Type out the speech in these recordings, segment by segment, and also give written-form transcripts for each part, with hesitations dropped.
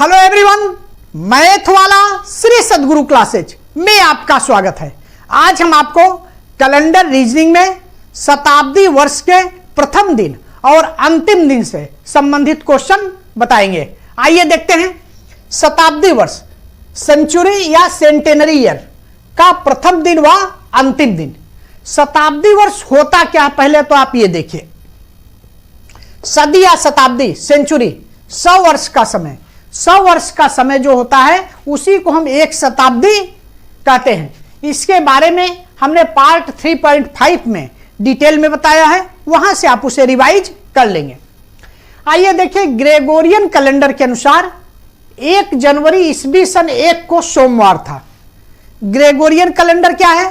Hello everyone, math वाला श्री सद्गुरु classes में आपका स्वागत है। आज हम आपको कैलेंडर रीजनिंग में शताब्दी वर्ष के प्रथम दिन और अंतिम दिन से संबंधित क्वेश्चन बताएंगे। आइए देखते हैं। शताब्दी वर्ष सेंचुरी या सेंटेनरी ईयर का प्रथम दिन व अंतिम दिन। शताब्दी वर्ष होता क्या, पहले तो आप ये देखिए। सदी या शताब्दी, सेंचुरी 100 वर्ष का समय। 100 वर्ष का समय जो होता है उसी को हम एक शताब्दी कहते हैं। इसके बारे में हमने पार्ट 3.5 में डिटेल में बताया है, वहां से आप उसे रिवाइज कर लेंगे। आइए देखिए, ग्रेगोरियन कैलेंडर के अनुसार 1 जनवरी ईस्वी सन 1 को सोमवार था। ग्रेगोरियन कैलेंडर क्या है?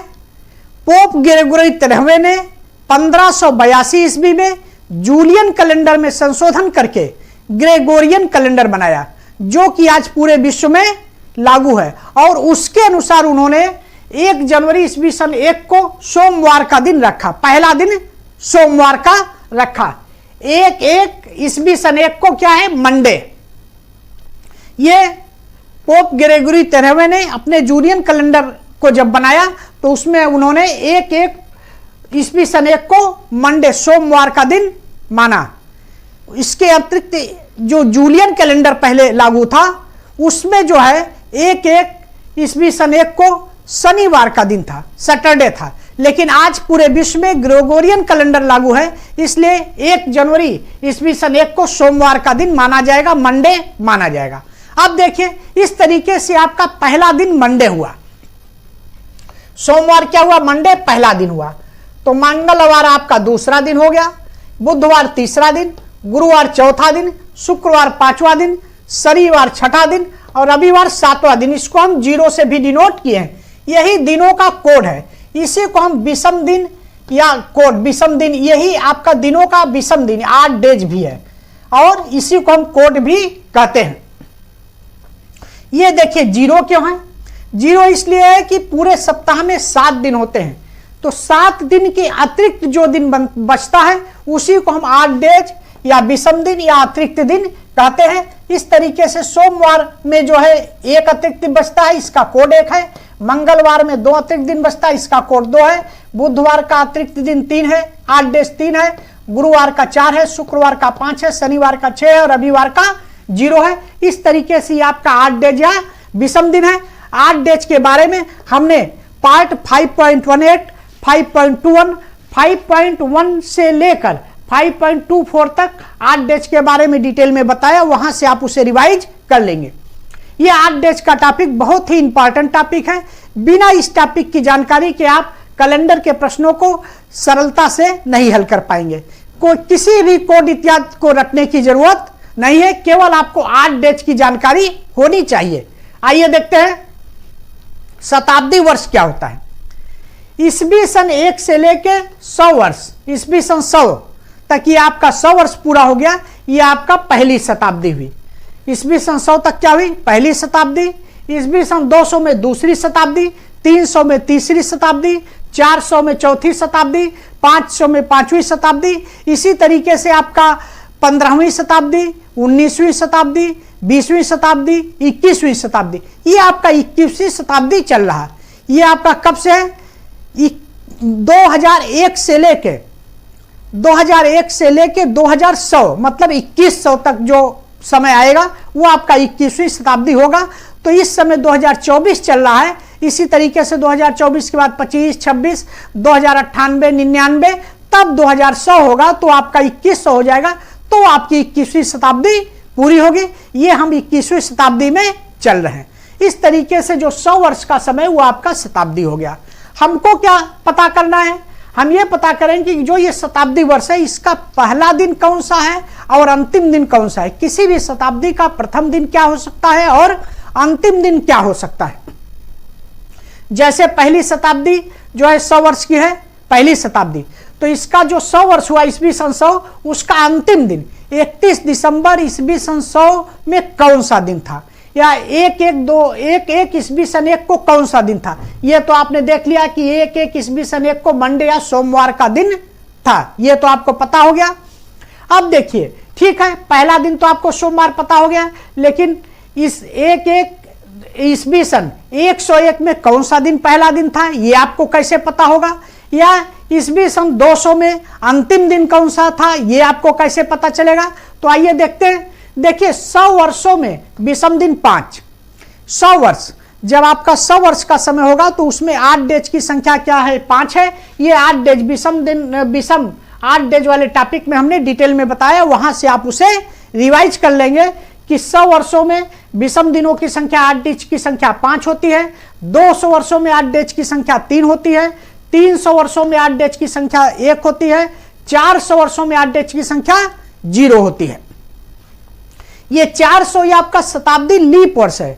पोप ग्रेगोरी 13वें ने 1582 ईस्वी में जूलियन कैलेंडर में संशोधन करके ग्रेगोरियन कैलेंडर बनाया, जो कि आज पूरे विश्व में लागू है। और उसके अनुसार उन्होंने 1 जनवरी ईस्वी सन 1 को सोमवार का दिन रखा, पहला दिन सोमवार का रखा। 1 ईस्वी सन 1 को क्या है? मंडे। ये पोप ग्रेगोरी 13वें ने अपने जूलियन कैलेंडर को जब बनाया तो उसमें उन्होंने 1 ईस्वी सन 1 को मंडे, सोमवार का दिन माना। इसके अतिरिक्त जो जूलियन कैलेंडर पहले लागू था उसमें जो है 1 ईस्वी सन 1 को शनिवार का दिन था, सैटरडे था। लेकिन आज पूरे विश्व में ग्रेगोरियन कैलेंडर लागू है, इसलिए 1 जनवरी ईस्वी सन 1 को सोमवार का दिन माना जाएगा, मंडे माना जाएगा। अब देखिए, इस तरीके से आपका पहला दिन मंडे हुआ। सोमवार क्या हुआ? मंडे पहला दिन हुआ। तो मंगलवार आपका दूसरा दिन हो गया, बुधवार तीसरा दिन, गुरुवार चौथा दिन, शुक्रवार पांचवा दिन, शनिवार छठा दिन और रविवार सातवां दिन। इसको हम 0 से भी डिनोट किए हैं। यही दिनों का कोड है। इसी को हम विषम दिन या कोड, विषम दिन, यही आपका दिनों का विषम दिन, 8 डेज भी है और इसी को हम कोड भी कहते हैं। ये देखिए 0 क्यों है? 0 इसलिए है कि पूरे सप्ताह में 7 दिन होते हैं, तो 7 दिन के अतिरिक्त जो दिन बचता है उसी को हम 8 डेज या विषम दिन या अतिरिक्त दिन कहते हैं। इस तरीके से सोमवार में जो है 1 अतिरिक्त दिन बचता है, इसका कोड 1 है। मंगलवार में 2 अतिरिक्त दिन बचता है, इसका कोड 2 है। बुधवार का अतिरिक्त दिन 3 है, 8 डेज 3 है। गुरुवार का 4 है, शुक्रवार का 5 है, शनिवार का 6 है और रविवार का 0 है। इस तरीके से आपका 8 डेज या विषम दिन है। 8 डेज के बारे में हमने पार्ट 5.18, 5.21, 5.1 से लेकर 5.24 तक 8 डेज के बारे में डिटेल में बताया, वहां से आप उसे रिवाइज कर लेंगे। यह 8 डेज का टॉपिक बहुत ही इंपॉर्टेंट टॉपिक है। बिना इस टॉपिक की जानकारी के आप कैलेंडर के प्रश्नों को सरलता से नहीं हल कर पाएंगे। कोई किसी भी कोड इत्यादि को रखने की जरूरत नहीं है, केवल आपको 8 डेज की जानकारी होनी चाहिए। आइए देखते हैं शताब्दी वर्ष क्या होता है। ईस्वी सन 1 से लेके 100 वर्ष, ईस्वी सन 100 तक ये आपका 100 वर्ष पूरा हो गया। ये आपका पहली शताब्दी हुई। ईस्वी सन 100 तक क्या हुई? पहली शताब्दी। ईस्वी सन 200 में दूसरी शताब्दी, 300 में तीसरी शताब्दी, 400 में चौथी शताब्दी, 500 में पांचवी शताब्दी। इसी तरीके से आपका 15वीं शताब्दी, 19वीं शताब्दी, 20वीं शताब्दी, 21वीं शताब्दी। ये आपका 21वीं शताब्दी चल रहा है। ये आपका कब से है? 2001 से लेके 2100 मतलब 2100 तक जो समय आएगा वो आपका 21वीं शताब्दी होगा। तो इस समय 2024 चल रहा है। इसी तरीके से 2024 के बाद 25, 26, 2098, 99, तब 2100 होगा तो आपका 2100 हो जाएगा। तो आपकी 21वीं शताब्दी पूरी होगी। ये हम 21वीं शताब्दी में चल रहे हैं। इस तरीके से जो 100 वर्ष का समय वो आपका शताब्दी हो गया। हमको क्या पता करना है? हम ये पता करेंगे कि जो ये शताब्दी वर्ष है इसका पहला दिन कौन सा है और अंतिम दिन कौन सा है। किसी भी शताब्दी का प्रथम दिन क्या हो सकता है और अंतिम दिन क्या हो सकता है। जैसे पहली शताब्दी जो है 100 वर्ष की है, पहली शताब्दी, तो इसका जो 100 वर्ष हुआ ईस्वी सन 100, उसका अंतिम दिन 31 दिसंबर ईस्वी सन 100 में कौन सा दिन था, या 1 ईस्वी सन 1 को कौन सा दिन था। यह तो आपने देख लिया कि 1 ईस्वी सन 1 को मंडे या सोमवार का दिन था, यह तो आपको पता हो गया। अब देखिए, ठीक है, पहला दिन तो आपको सोमवार पता हो गया, लेकिन इस एक एक ईस्वी सन 101 में कौन सा दिन पहला दिन था, ये आपको कैसे पता होगा? या ईस्वी सन 200 में अंतिम दिन कौन सा था, ये आपको कैसे पता चलेगा? तो आइए देखते हैं। देखिए 100 वर्षों में विषम दिन 5, 100 वर्ष, जब आपका 100 वर्ष का समय होगा तो उसमें 8 डेज की संख्या क्या है? 5 है। ये 8 डेज विषम 8 डेज वाले टॉपिक में हमने डिटेल में बताया, वहां से आप उसे रिवाइज कर लेंगे कि 100 वर्षों में विषम दिनों की संख्या 8 डेज की संख्या 5 होती है, 200 वर्षों में 8 डेज की संख्या 3 होती है, 300 वर्षों में 8 डेज की संख्या 1 होती है, 400 वर्षों में 8 डेज की संख्या 0 होती है। ये 400 ये आपका शताब्दी लीप वर्ष है।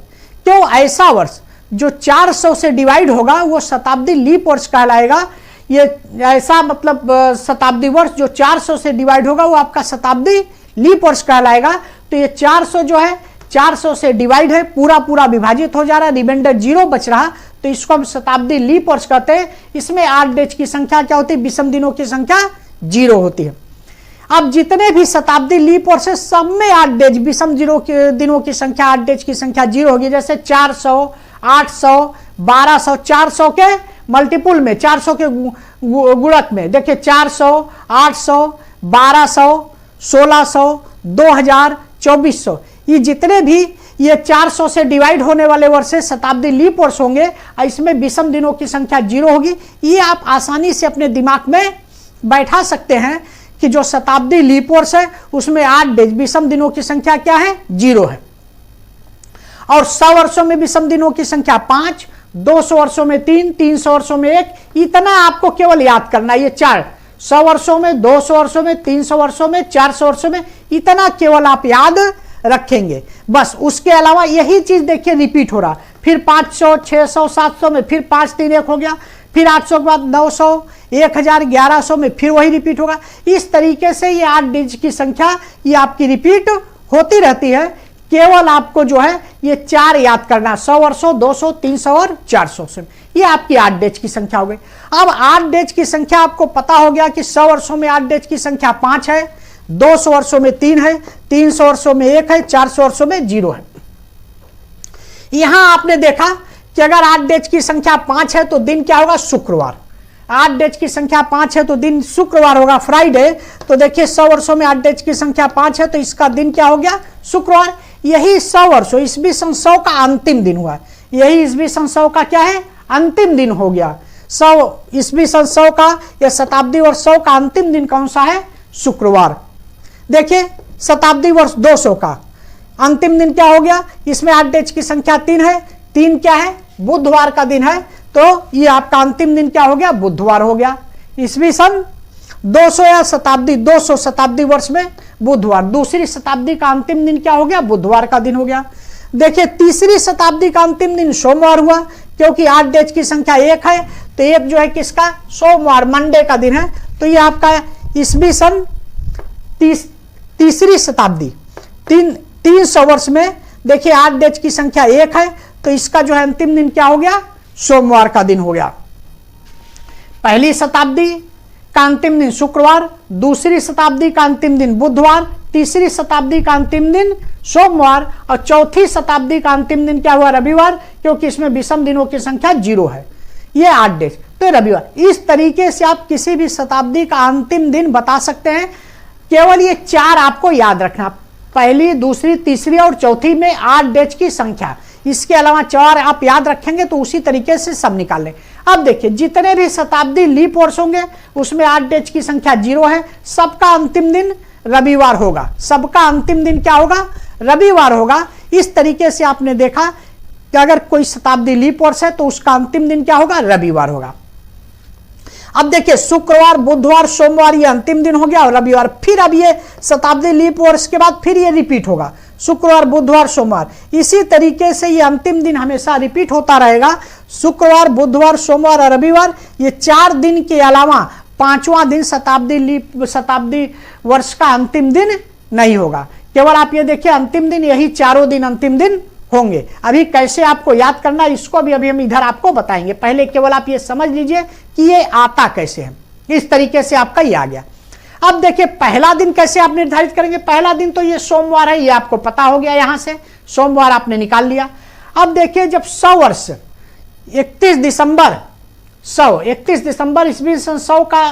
क्यों? ऐसा वर्ष जो 400 से डिवाइड होगा वो शताब्दी लीप वर्ष कहलाएगा। ये ऐसा मतलब शताब्दी वर्ष जो 400 से डिवाइड होगा वो आपका शताब्दी लीप वर्ष कहलाएगा। तो ये 400 जो है 400 से डिवाइड है, पूरा पूरा विभाजित हो जा रहा है, रिमाइंडर 0 बच रहा, तो इसको हम शताब्दी लीप वर्ष कहते हैं। इसमें 8 डेज की संख्या क्या होती है? विषम दिनों की संख्या 0 होती है। अब जितने भी शताब्दी लीप वर्ष है सब में 8 डेज विषम दिनों की संख्या 8 डेज की संख्या 0 होगी। जैसे 400, 800, 1200, 400 के मल्टीपुल में, 400 के गुणक में देखिए 400, 800, 1200, 1600, 2000, 2400, ये जितने भी ये 400 से डिवाइड होने वाले वर्ष शताब्दी लीप वर्ष होंगे, इसमें विषम दिनों की संख्या 0 होगी। ये आप आसानी से अपने दिमाग में बैठा सकते हैं कि जो शताब्दी लीप वर्ष है उसमें 8 डेज विषम दिनों की संख्या क्या है? 0 है। और 100 वर्षों में विषम दिनों की संख्या 5, 200 वर्षों में 3, 300 वर्षों में 1, इतना आपको केवल याद करना है। ये 4, 100 वर्षों में, 200 वर्षों में, 300 वर्षों में, 400 वर्षों में, इतना केवल आप याद रखेंगे बस। उसके अलावा यही चीज देखिए रिपीट हो रहा, फिर 500, 600, 700 में फिर 5 3 1 हो गया, फिर 800 के बाद 900, 1000, 1100 में फिर वही रिपीट होगा। इस तरीके से ये 8 डिजिट की संख्या ये आपकी रिपीट होती रहती है। केवल आपको जो है ये 4 याद करना, 100 वर्षों, 200, 300 और 400 से, ये आपकी 8 डेज की संख्या हो गई। अब 8 डेज की संख्या आपको पता हो गया कि 100 वर्षों में 8 डेज की संख्या 5 है, 200 वर्षों में 3 है, 300 वर्षों में 1 है, 400 वर्षों में 0 है। यहां आपने देखा कि अगर 8 डेज की संख्या 5 है तो दिन क्या होगा? शुक्रवार। 8 डेज की संख्या 5 है तो दिन शुक्रवार होगा, फ्राइडे। तो देखिए 100 वर्षों में 8 डेज की संख्या 5 है तो इसका दिन क्या हो गया? शुक्रवार। यही 100 वर्षों ईस्वी सन 100 का अंतिम दिन हुआ, यही ईस्वी सन 100 का क्या है? अंतिम दिन हो गया। 100 ईस्वी सन 100 का या शताब्दी वर्ष 100 का अंतिम दिन कौन सा है? शुक्रवार। देखिए शताब्दी वर्ष 200 का अंतिम दिन क्या हो गया? इसमें 8 डेज की संख्या 3 है, 3 क्या है? बुधवार का दिन है, तो ये आपका अंतिम दिन क्या हो गया? बुधवार हो गया। ईस्वी सन 200 या शताब्दी 200 शताब्दी वर्ष में बुधवार, दूसरी शताब्दी का अंतिम दिन क्या हो गया? बुधवार का दिन हो गया। देखिए तीसरी शताब्दी का अंतिम दिन सोमवार हुआ, क्योंकि 8 डेज की संख्या 1 है, तो 1 जो है किसका? सोमवार, मंडे का दिन है। तो ये आपका ईस्वी सन तीसरी शताब्दी 300 वर्ष में देखिए 8 डेज की संख्या 1 है, तो इसका जो है अंतिम दिन क्या हो गया? सोमवार का दिन हो गया। पहली शताब्दी का अंतिम दिन शुक्रवार, दूसरी शताब्दी का अंतिम दिन बुधवार, तीसरी शताब्दी का अंतिम दिन सोमवार और चौथी शताब्दी का अंतिम दिन क्या हुआ? रविवार, क्योंकि इसमें विषम दिनों की संख्या 0 है। ये 8 डेज, तो रविवार। इस तरीके से आप किसी भी शताब्दी का अंतिम दिन बता सकते हैं। केवल ये 4 आपको याद रखना, पहली, दूसरी, तीसरी और चौथी में 8 डेज की संख्या। इसके अलावा 4 आप याद रखेंगे तो उसी तरीके से सब निकाल लें। अब देखिए जितने भी शताब्दी लीप वर्ष होंगे उसमें 8 डेज की संख्या 0 है, सबका अंतिम दिन रविवार होगा। सबका अंतिम दिन क्या होगा? रविवार होगा। इस तरीके से आपने देखा कि अगर कोई शताब्दी लीप वर्ष है तो उसका अंतिम दिन क्या होगा? रविवार होगा। अब देखिए शुक्रवार, बुधवार, सोमवार ये अंतिम दिन हो गया और रविवार। फिर अब ये शताब्दी लीप वर्ष के बाद फिर ये रिपीट होगा, शुक्रवार, बुधवार, सोमवार। इसी तरीके से ये अंतिम दिन हमेशा रिपीट होता रहेगा। शुक्रवार, बुधवार, सोमवार और रविवार, ये 4 दिन के अलावा 5वां दिन शताब्दी वर्ष का अंतिम दिन नहीं होगा। केवल आप ये देखिए अंतिम दिन यही 4 दिन अंतिम दिन होंगे। अभी कैसे आपको याद करना इसको भी अभी हम इधर आपको बताएंगे। पहले केवल आप ये समझ लीजिए कि ये आता कैसे है। इस तरीके से आपका ये आ गया। अब देखिए पहला दिन कैसे आप निर्धारित करेंगे। पहला दिन तो ये सोमवार है, ये आपको पता हो गया, यहां से सोमवार आपने निकाल लिया। अब देखिए जब 100 वर्ष 31 दिसंबर ईस्वी सन 100 का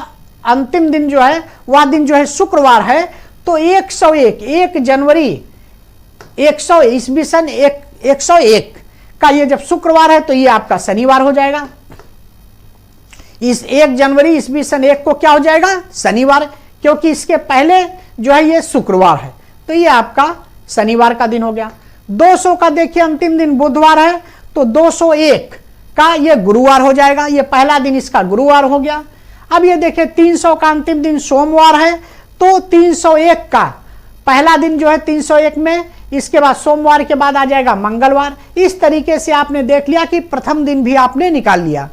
अंतिम दिन जो है वह दिन जो है शुक्रवार है, तो 1 जनवरी 100 ईस्वी सन 101 का ये जब शुक्रवार है तो ये आपका शनिवार हो जाएगा। इस 1 जनवरी ईस्वी सन 1 को क्या हो जाएगा, शनिवार, क्योंकि इसके पहले जो है ये शुक्रवार है, तो ये आपका शनिवार का दिन हो गया। 200 का देखिए अंतिम दिन बुधवार है, तो 201 का ये गुरुवार हो जाएगा, ये पहला दिन इसका गुरुवार हो गया। अब ये देखिए 300 का अंतिम दिन सोमवार है, तो 301 का पहला दिन जो है 301 में, इसके बाद सोमवार के बाद आ जाएगा मंगलवार। इस तरीके से आपने देख लिया कि प्रथम दिन भी आपने निकाल लिया।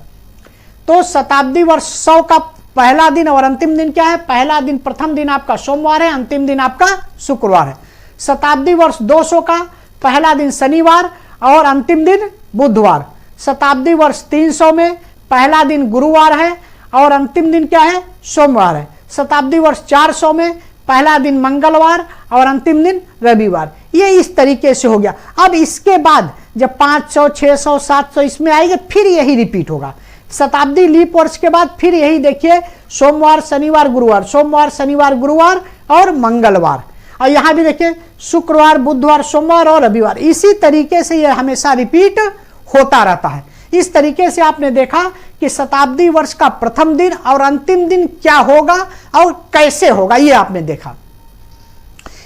तो शताब्दी वर्ष 100 का पहला दिन और अंतिम दिन क्या है, पहला दिन प्रथम दिन आपका सोमवार है, अंतिम दिन आपका शुक्रवार है। शताब्दी वर्ष 200 का पहला दिन शनिवार और अंतिम दिन बुधवार। शताब्दी वर्ष 300 में पहला दिन गुरुवार है और अंतिम दिन क्या है, सोमवार है। शताब्दी वर्ष 400 में पहला दिन मंगलवार और अंतिम दिन रविवार। ये इस तरीके से हो गया। अब इसके बाद जब 500, 600, 700 इसमें आएंगे, फिर यही रिपीट होगा। शताब्दी लीप वर्ष के बाद फिर यही देखिए सोमवार शनिवार गुरुवार, सोमवार शनिवार गुरुवार और मंगलवार, और यहां भी देखिए शुक्रवार बुधवार सोमवार और रविवार। इसी तरीके से यह हमेशा रिपीट होता रहता है। इस तरीके से आपने देखा कि शताब्दी वर्ष का प्रथम दिन और अंतिम दिन क्या होगा और कैसे होगा, ये आपने देखा।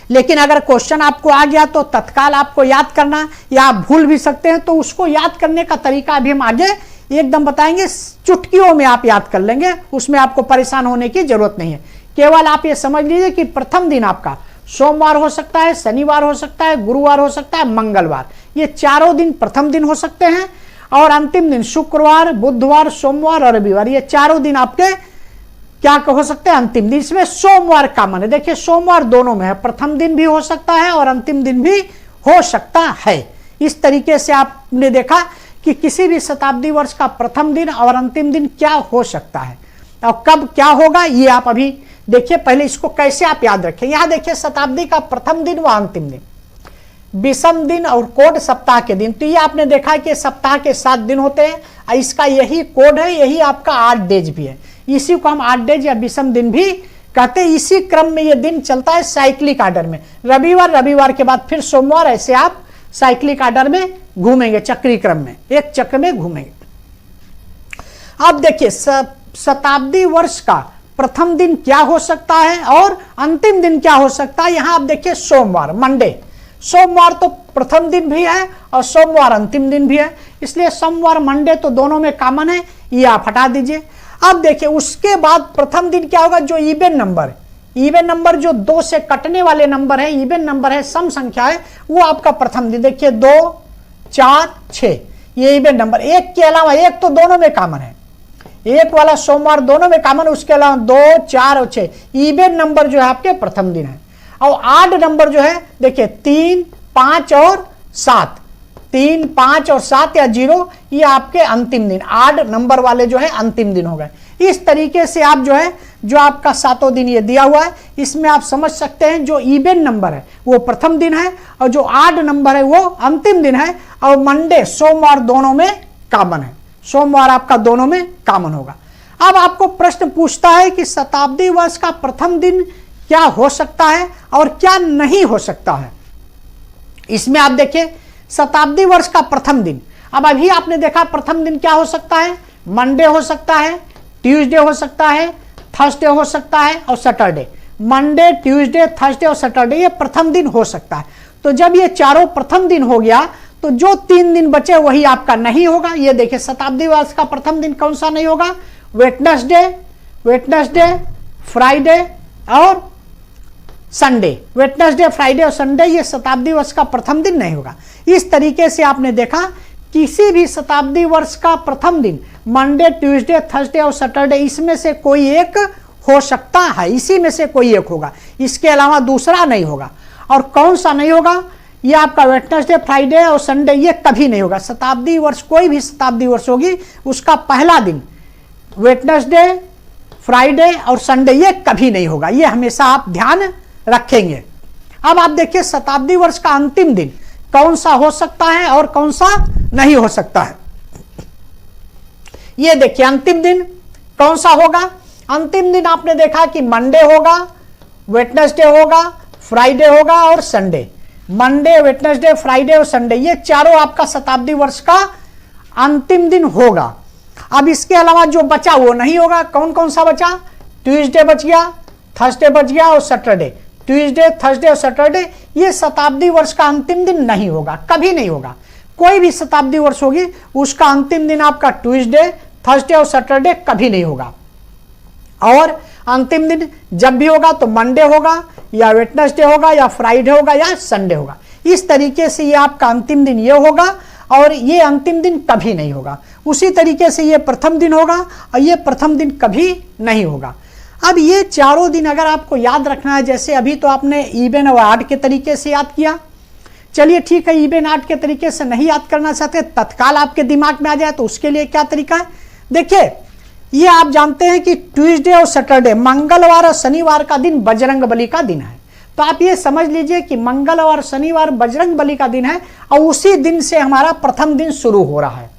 लेकिन अगर क्वेश्चन आपको आ गया तो तत्काल आपको याद करना, या आप भूल भी सकते हैं, तो उसको याद करने का तरीका भी हम आगे एकदम बताएंगे। चुटकियों में आप याद कर लेंगे, उसमें आपको परेशान होने की जरूरत नहीं है। केवल आप ये समझ लीजिए कि प्रथम दिन आपका सोमवार हो सकता है, शनिवार हो सकता है, गुरुवार हो सकता है, मंगलवार, ये चारों दिन प्रथम दिन हो सकते हैं। और अंतिम दिन शुक्रवार बुधवार सोमवार और रविवार, ये चारों दिन आपके क्या हो सकते हैं, अंतिम दिन। इसमें सोमवार कॉमन है, देखिए सोमवार दोनों में है, प्रथम दिन भी हो सकता है और अंतिम दिन भी हो सकता है। इस तरीके से आपने देखा कि किसी भी शताब्दी वर्ष का प्रथम दिन और अंतिम दिन क्या हो सकता है और कब क्या होगा, ये आप अभी देखिए। पहले इसको कैसे आप याद रखें। यहां देखिए शताब्दी का प्रथम दिन व अंतिम दिन, विषम दिन और कोड सप्ताह के दिन। तो ये आपने देखा कि सप्ताह के 7 दिन होते हैं, और इसका यही कोड है, यही आपका 8 डेज भी है। इसी को हम 8 डेज या विषम दिन भी कहते हैं। इसी क्रम में ये दिन चलता है साइक्लिक आर्डर में, रविवार, रविवार के बाद फिर सोमवार, ऐसे आप साइक्लिक आर्डर में घूमेंगे, चक्री क्रम में, एक चक्र में घूमेंगे। अब देखिए शताब्दी वर्ष का प्रथम दिन क्या हो सकता है और अंतिम दिन क्या हो सकता है। यहां आप देखिए सोमवार, मंडे, सोमवार तो प्रथम दिन भी है और सोमवार अंतिम दिन भी है, इसलिए सोमवार मंडे तो दोनों में कॉमन है, ये आप हटा दीजिए। अब देखिए उसके बाद प्रथम दिन क्या होगा, जो इवन नंबर, इवन नंबर जो 2 से कटने वाले नंबर है, इवन नंबर है, सम संख्या है, वो आपका प्रथम दिन। देखिए 2, 4, 6, ये इवन नंबर। एक के अलावा, एक तो दोनों में कॉमन है, एक वाला सोमवार दोनों में कॉमन, उसके अलावा 2, 4 और 6 इवन नंबर जो है आपके प्रथम दिन है। और 8 नंबर जो है देखिए 3, 5 और 7, 3, 5 और 7 या 0, ये आपके अंतिम दिन, 8 नंबर वाले जो है अंतिम दिन हो गए। इस तरीके से आप जो है, जो आपका 7 दिन ये दिया हुआ है, इसमें आप समझ सकते हैं जो इवन नंबर है वो प्रथम दिन है और जो 8 नंबर है वो अंतिम दिन है। और मंडे सोमवार दोनों में कॉमन है, सोमवार आपका दोनों में कॉमन होगा। अब आपको प्रश्न पूछता है कि शताब्दी वर्ष का प्रथम दिन क्या हो सकता है और क्या नहीं हो सकता है। इसमें आप देखिए शताब्दी वर्ष का प्रथम दिन, अब अभी आपने देखा प्रथम दिन क्या हो सकता है, मंडे हो सकता है, ट्यूसडे हो सकता है, थर्सडे हो सकता है और सैटरडे। मंडे, ट्यूसडे, थर्सडे और सैटरडे ये प्रथम दिन हो सकता है। तो जब ये चारों प्रथम दिन हो गया तो जो 3 दिन बचे वही आपका नहीं होगा। ये देखिए शताब्दी वर्ष का प्रथम दिन कौन सा नहीं होगा, वेडनेसडे, फ्राइडे और संडे। वेडनेसडे, फ्राइडे और संडे ये शताब्दी वर्ष का प्रथम दिन नहीं होगा। इस तरीके से आपने देखा किसी भी शताब्दी वर्ष का प्रथम दिन मंडे, ट्यूसडे, थर्सडे और सैटरडे, इसमें से कोई एक हो सकता है, इसी में से कोई एक होगा, इसके अलावा दूसरा नहीं होगा। और कौन सा नहीं होगा, ये आपका वेडनेसडे, फ्राइडे और संडे, ये कभी नहीं होगा। शताब्दी वर्ष, कोई भी शताब्दी वर्ष होगी, उसका पहला दिन वेडनेसडे, फ्राइडे और संडे ये कभी नहीं होगा, ये हमेशा आप ध्यान रखेंगे। अब आप देखिए शताब्दी वर्ष का अंतिम दिन कौन सा हो सकता है और कौन सा नहीं हो सकता है। ये देखिए अंतिम दिन कौन सा होगा। अंतिम दिन आपने देखा कि मंडे होगा, वेडनेसडे होगा, फ्राइडे होगा और संडे। मंडे, वेडनेसडे, फ्राइडे और संडे ये चारों आपका शताब्दी वर्ष का अंतिम दिन होगा। अब इसके अलावा जो बचा वो नहीं होगा। कौन कौन सा बचा? ट्यूसडे बच गया, थर्सडे बच गया और सैटरडे। ट्यूसडे, थर्सडे और सैटरडे ये शताब्दी वर्ष का अंतिम दिन नहीं होगा, कभी नहीं होगा। कोई भी शताब्दी वर्ष होगी उसका अंतिम दिन आपका ट्यूसडे, थर्सडे और सैटरडे कभी नहीं होगा। और अंतिम दिन जब भी होगा तो मंडे होगा या वेडनेसडे होगा या फ्राइडे होगा या संडे होगा। इस तरीके से ये आपका अंतिम दिन ये होगा और ये अंतिम दिन कभी नहीं होगा। उसी तरीके से ये प्रथम दिन होगा और ये प्रथम दिन कभी नहीं होगा। अब ये चारों दिन अगर आपको याद रखना है, जैसे अभी तो आपने इवन और ऑड के तरीके से याद किया, चलिए ठीक है, इवन ऑड के तरीके से नहीं याद करना चाहते, तत्काल आपके दिमाग में आ जाए तो उसके लिए क्या तरीका है। देखिए ये आप जानते हैं कि ट्यूसडे और सैटरडे, मंगलवार और शनिवार का दिन बजरंग बली का दिन है। तो आप ये समझ लीजिए कि मंगलवार और शनिवार बजरंग बली का दिन है और उसी दिन से हमारा प्रथम दिन शुरू हो रहा है।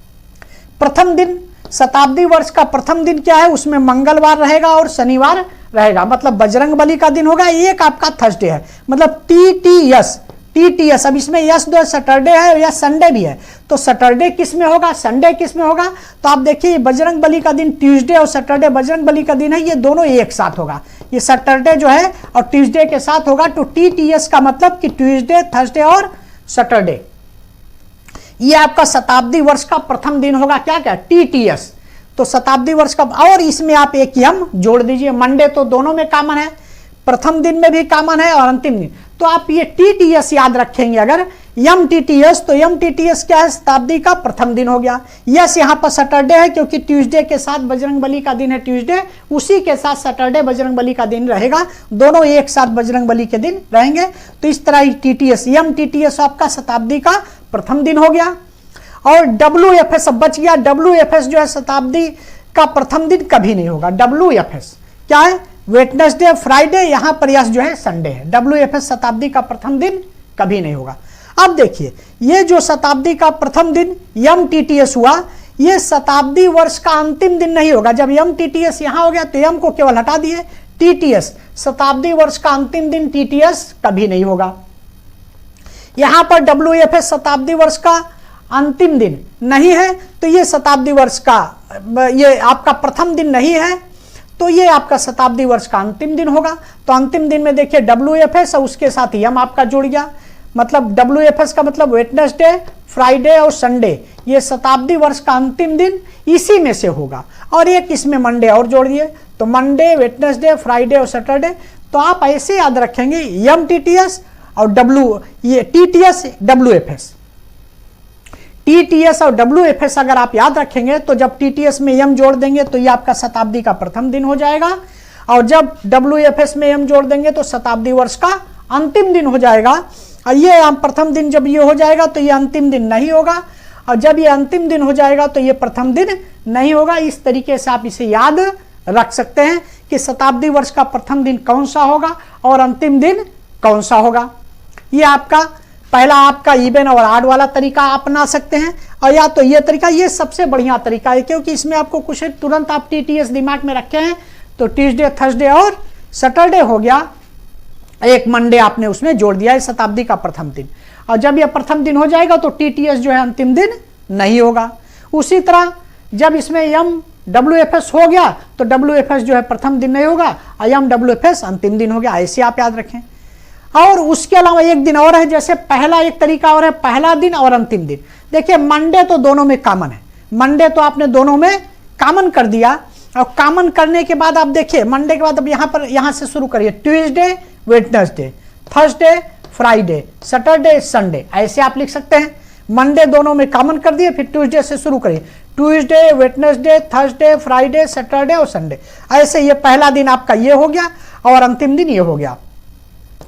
प्रथम दिन शताब्दी वर्ष का प्रथम दिन क्या है, उसमें मंगलवार रहेगा और शनिवार रहेगा, मतलब बजरंग बली का दिन होगा। एक आपका थर्सडे है, मतलब टीटीएस। अब इसमें यस दो सैटरडे है या संडे भी है, तो सैटरडे किस में होगा, संडे किस में होगा। तो आप देखिए बजरंग बली का दिन ट्यूसडे और सैटरडे बजरंग बली का दिन है, ये दोनों एक साथ होगा। ये सैटरडे जो है और ट्यूसडे के साथ होगा, तो टीटीएस का मतलब कि ट्यूसडे, थर्सडे और सैटरडे। ये आपका शताब्दी वर्ष का प्रथम दिन होगा, क्या क्या, टीटीएस। तो शताब्दी वर्ष का, और इसमें आप एक यम जोड़ दीजिए। मंडे तो दोनों में कॉमन है, प्रथम दिन में भी कॉमन है और अंतिम दिन। तो आप ये टीटीएस याद रखेंगे अगर यम टीटीएस, तो यम टीटीएस क्या है, शताब्दी का प्रथम दिन हो गया। यस यहाँ पर सैटरडे है क्योंकि ट्यूसडे के साथ बजरंग बली का दिन है ट्यूसडे, उसी के साथ सैटरडे बजरंग बली का दिन रहेगा, दोनों एक साथ बजरंग बली के दिन रहेंगे। तो इस तरह टीटीएस, यम टीटीएस आपका शताब्दी का प्रथम दिन हो गया। और WFS बच गया। WFS जो है शताब्दी का प्रथम दिन कभी नहीं होगा। WFS क्या है, वेडनेसडे, फ्राइडे, यहां पर यस जो है संडे है। WFS शताब्दी का प्रथम दिन कभी नहीं होगा। अब देखिए ये जो शताब्दी का प्रथम दिन यम टीटीएस हुआ, ये शताब्दी वर्ष का अंतिम दिन नहीं होगा। जब यम टीटीएस यहां हो गया तो यम को केवल हटा दिए, टीटीएस शताब्दी वर्ष का अंतिम दिन टीटीएस कभी नहीं होगा। यहां पर WFS शताब्दी वर्ष का अंतिम दिन नहीं है, तो ये शताब्दी वर्ष का, ये आपका प्रथम दिन नहीं है, तो ये आपका शताब्दी वर्ष का अंतिम दिन होगा। तो अंतिम दिन में देखिए WFS और उसके साथ यम आपका जुड़ गया, मतलब WFS का मतलब वेडनेसडे, फ्राइडे और संडे, ये शताब्दी वर्ष का अंतिम दिन इसी में से होगा। और एक इसमें मंडे और जोड़ दिए, तो मंडे, वेडनेसडे, फ्राइडे और सैटरडे। तो आप ऐसे याद रखेंगे यम टीटीएस और ये टीटीएस WFS। टीटीएस और WFS अगर आप याद रखेंगे तो जब टीटीएस में यम जोड़ देंगे तो ये आपका शताब्दी का प्रथम दिन हो जाएगा, और जब WFS में यम जोड़ देंगे तो शताब्दी वर्ष का अंतिम दिन हो जाएगा। और ये प्रथम दिन जब ये हो जाएगा तो ये अंतिम दिन नहीं होगा, और जब ये अंतिम दिन हो जाएगा तो ये प्रथम दिन नहीं होगा। इस तरीके से आप इसे याद रख सकते हैं कि शताब्दी वर्ष का प्रथम दिन कौन सा होगा और अंतिम दिन कौन सा होगा। ये आपका पहला आपका इवन और ऑड वाला तरीका अपना सकते हैं, और या तो ये तरीका, ये सबसे बढ़िया तरीका है क्योंकि इसमें आपको कुछ तुरंत आप टीटीएस दिमाग में रखे हैं, तो ट्यूसडे, थर्सडे और सैटरडे हो गया, एक मंडे आपने उसमें जोड़ दिया है शताब्दी का प्रथम दिन। और जब यह प्रथम दिन हो जाएगा तो टीटीएस जो है अंतिम दिन नहीं होगा। उसी तरह जब इसमें यम WFS हो गया तो WFS जो है प्रथम दिन नहीं होगा और यम WFS अंतिम दिन हो गया। ऐसे आप याद रखें। और उसके अलावा एक दिन और है, जैसे पहला एक तरीका और है, पहला दिन और अंतिम दिन। देखिए मंडे तो दोनों में कॉमन है, मंडे तो आपने दोनों में कॉमन कर दिया, और कॉमन करने के बाद आप देखिए मंडे के बाद अब यहां से शुरू करिए, Tuesday, Wednesday, Thursday, Friday, Saturday, Sunday, ऐसे आप लिख सकते हैं। मंडे दोनों में कॉमन कर दिए, फिर ट्यूसडे से शुरू करिए, Tuesday, Wednesday, Thursday, Friday, Saturday और संडे। ऐसे ये पहला दिन आपका ये हो गया और अंतिम दिन ये हो गया,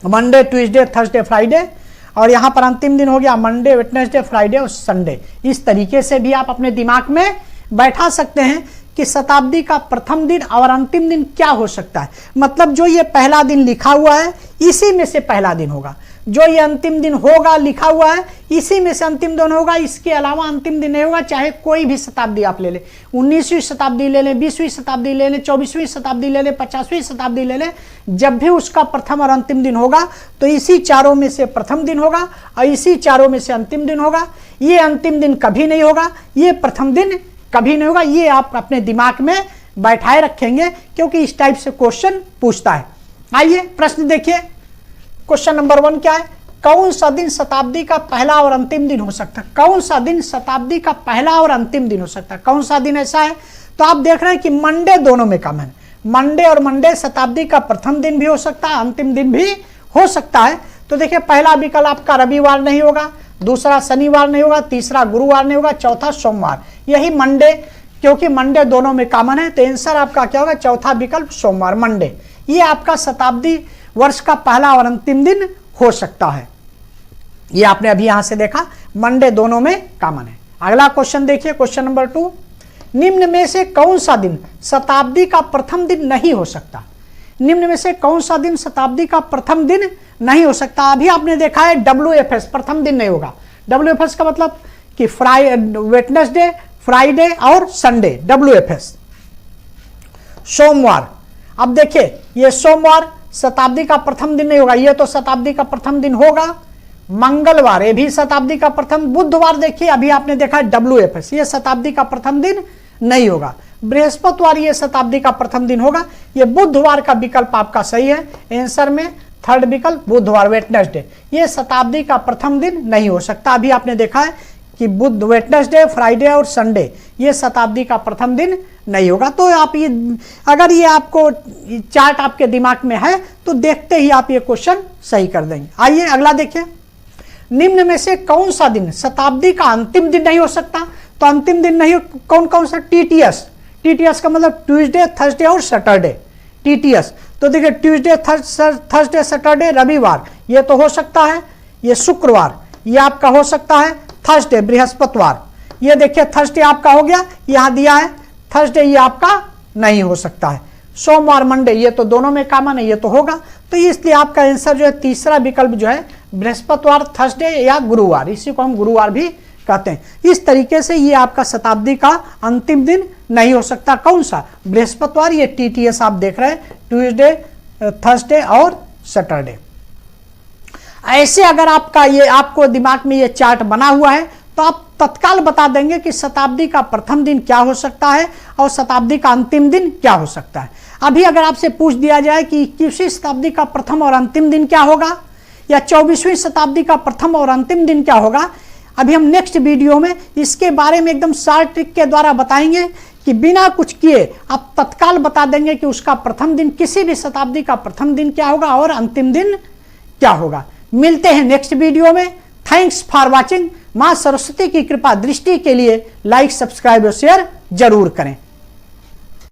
मंडे, ट्यूसडे, थर्सडे, फ्राइडे, और यहां पर अंतिम दिन हो गया मंडे, वेडनेसडे, फ्राइडे और संडे। इस तरीके से भी आप अपने दिमाग में बैठा सकते हैं कि शताब्दी का प्रथम दिन और अंतिम दिन क्या हो सकता है। मतलब जो ये पहला दिन लिखा हुआ है इसी में से पहला दिन होगा, जो ये अंतिम दिन होगा लिखा हुआ है इसी में से अंतिम दिन होगा, इसके अलावा अंतिम दिन नहीं होगा। चाहे कोई भी शताब्दी आप ले लें, 19वीं शताब्दी ले लें, 20वीं शताब्दी ले लें, 24वीं शताब्दी ले लें, 50वीं शताब्दी ले लें, जब भी उसका प्रथम और अंतिम दिन होगा तो इसी चारों में से प्रथम दिन होगा और इसी चारों में से अंतिम दिन होगा। ये अंतिम दिन कभी नहीं होगा, ये प्रथम दिन कभी नहीं होगा। ये आप अपने दिमाग में बैठाए रखेंगे क्योंकि इस टाइप से क्वेश्चन पूछता है। आइए प्रश्न देखिए, क्वेश्चन नंबर 1 क्या है, कौन सा दिन शताब्दी का पहला और अंतिम दिन हो सकता है। कौन सा दिन शताब्दी का पहला और अंतिम दिन हो सकता है, कौन सा दिन ऐसा है। तो आप देख रहे हैं कि मंडे दोनों में कॉमन है, मंडे और मंडे शताब्दी का प्रथम दिन भी हो सकता है, अंतिम दिन भी हो सकता है। तो देखिए पहला विकल्प आपका रविवार नहीं होगा, दूसरा शनिवार नहीं होगा, तीसरा गुरुवार नहीं होगा, चौथा सोमवार। यही मंडे, क्योंकि मंडे दोनों में कॉमन है तो आंसर आपका क्या होगा, चौथा विकल्प सोमवार मंडे। ये आपका शताब्दी वर्ष का पहला और अंतिम दिन हो सकता है। ये आपने अभी यहां से देखा, मंडे दोनों में कॉमन है। अगला क्वेश्चन देखिए, क्वेश्चन नंबर 2, निम्न में से कौन सा दिन शताब्दी का प्रथम दिन नहीं हो सकता। निम्न में से कौन सा दिन शताब्दी का प्रथम दिन नहीं हो सकता। अभी आपने देखा है WFS प्रथम दिन नहीं होगा। WFS का मतलब कि वेडनेसडे, फ्राइडे और संडे, WFS सोमवार। अब देखिए ये सोमवार शताब्दी का प्रथम दिन नहीं होगा, ये तो शताब्दी का प्रथम दिन होगा। मंगलवार ये भी शताब्दी का प्रथम। बुधवार देखिए अभी आपने देखा WFS, ये शताब्दी का प्रथम दिन नहीं होगा। बृहस्पतिवार ये शताब्दी का प्रथम दिन होगा। ये बुधवार का विकल्प आपका सही है, आंसर में थर्ड विकल्प बुधवार वेडनेसडे, ये शताब्दी का प्रथम दिन नहीं हो सकता। अभी आपने देखा है कि बुध, वेडनेसडे, फ्राइडे और संडे ये शताब्दी का प्रथम दिन नहीं होगा। तो आप ये, अगर ये आपको चार्ट आपके दिमाग में है तो देखते ही आप ये क्वेश्चन सही कर देंगे। आइए अगला देखिए, निम्न में से कौन सा दिन शताब्दी का अंतिम दिन नहीं हो सकता। तो अंतिम दिन नहीं, कौन कौन सा, TTS। TTS का मतलब ट्यूसडे, थर्सडे और सैटरडे, TTS। तो देखिए ट्यूसडे, थर्सडे, सैटरडे, रविवार ये तो हो सकता है। ये शुक्रवार ये आपका हो सकता है। थर्सडे बृहस्पतिवार, ये देखिए थर्सडे आपका हो गया, यहां दिया है थर्सडे, ये आपका नहीं हो सकता है। सोमवार मंडे ये तो दोनों में कॉमन है, ये तो होगा। तो इसलिए आपका आंसर जो है तीसरा विकल्प जो है बृहस्पतिवार, थर्सडे या गुरुवार, इसी को हम गुरुवार भी कहते हैं। इस तरीके से ये आपका शताब्दी का अंतिम दिन नहीं हो सकता। कौन सा, बृहस्पतिवार, ये TTS आप देख रहे हैं, ट्यूसडे, थर्सडे और सैटरडे। ऐसे अगर आपका ये, आपको दिमाग में ये चार्ट बना हुआ है तो आप तत्काल बता देंगे कि शताब्दी का प्रथम दिन क्या हो सकता है और शताब्दी का अंतिम दिन क्या हो सकता है। अभी अगर आपसे पूछ दिया जाए कि 21वीं शताब्दी का प्रथम और अंतिम दिन क्या होगा या 24वीं शताब्दी का प्रथम और अंतिम दिन क्या होगा, अभी हम नेक्स्ट वीडियो में इसके बारे में एकदम शॉर्ट ट्रिक के द्वारा बताएंगे कि बिना कुछ किए आप तत्काल बता देंगे कि उसका प्रथम दिन, किसी भी शताब्दी का प्रथम दिन क्या होगा और अंतिम दिन क्या होगा। मिलते हैं नेक्स्ट वीडियो में। Thanks for watching. मां सरस्वती की कृपा दृष्टि के लिए लाइक, सब्सक्राइब और शेयर जरूर करें।